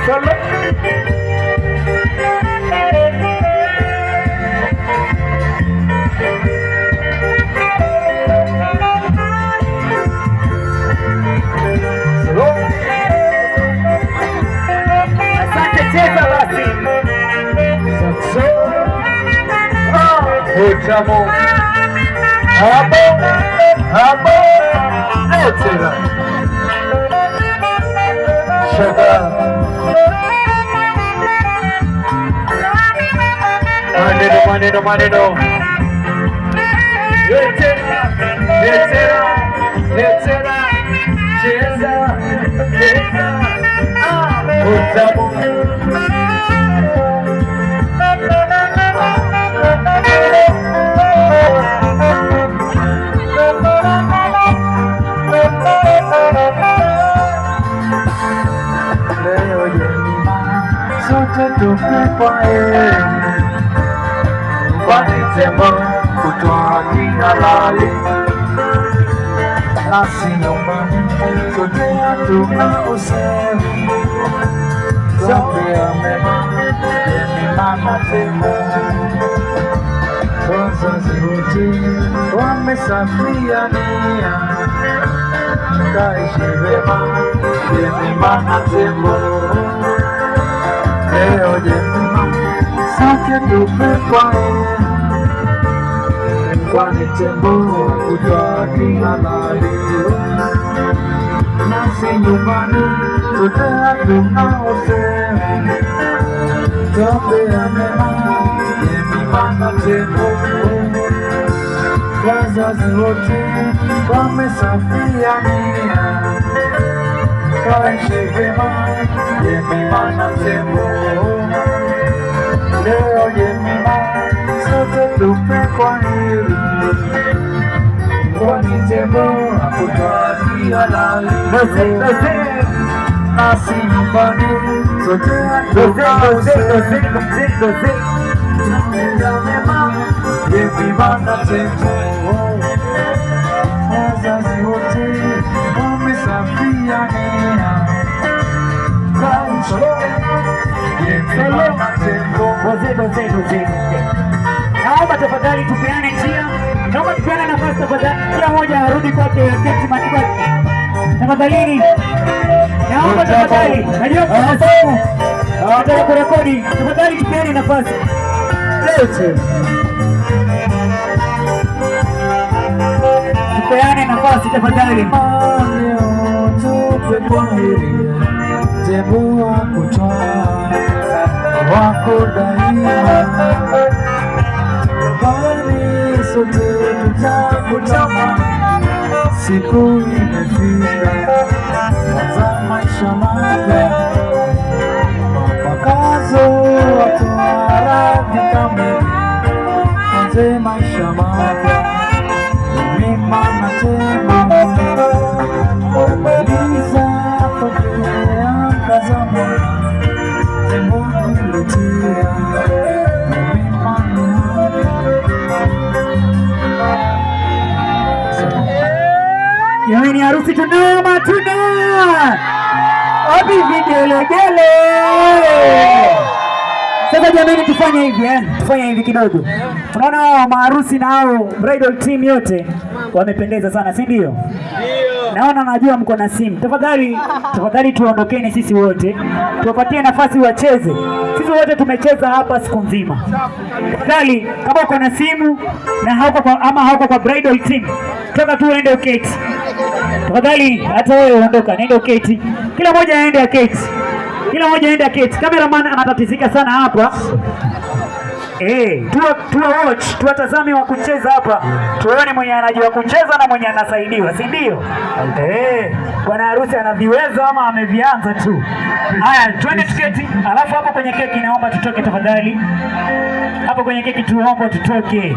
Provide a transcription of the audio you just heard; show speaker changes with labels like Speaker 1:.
Speaker 1: Solo.
Speaker 2: Ujamo Habo Etira Shada Maneno Etira Cheza Ujamo Wanitemo kutoa kihalali nasi nyumbani sote hatuna usemi Zambia mema mama temo wazazi wote wamesafia nia kaishi vema mama temo leo jema sote tupekwae kwani tembo kutoa kihalali nasi nyumbani sote hatuna usemi Zambia mema mama tembo wazazi wote wamesafia nia kaishi vema mama tembo leo jemima sote tupe kwa hili kwani tembo hakutoa kihalali nasi nyumbani sote hatuna usemi jemima na tembo wazazi wote wamesafia nia
Speaker 1: Naomba tafadhali tupeane njia. Naomba tupeane nafasi tafadhali. Kila mmoja arudi kwake keti matibabu. Tafadhali. Naomba tafadhali. Najua kwa sababu nataka kurekodi. Tafadhali tupeane nafasi. Tupeane nafasi tafadhali.
Speaker 2: Tembo wakutoa wako daima bali sote tutakutana siku imefika za maisha mapya mapakazo watoaradhi kamili anze maisha mapya mima na tembo kumaliza
Speaker 1: Jamani, harusi tunao matuna wapi vigelegele. Sasa jamani, tufanye hivi tufanye hivi kidogo. Unaona maharusi na hao bridal team yote wamependeza sana, si ndio? Naona najua mko na simu. Tafadhali tuondokeni sisi wote. Tuwapatie nafasi wacheze. Sisi wote tumecheza hapa siku nzima. Tafadhali kama uko na simu na hauko kwa bridal team, toka tu uende uketi. Tafadhali hata wewe ondoka, nenda uketi. Kila mmoja aende aketi. Cameraman anatatizika sana hapa. Tuwatazame wa kucheza hapa. Tuone mwenye anajua kucheza na mwenye anasaidiwa, si ndio? Bwana harusi anaviweza ama amevianza tu? Haya, twende tuketi. Alafu hapo kwenye keki naomba tutoke tafadhali. Hapo kwenye keki tuomba tutoke.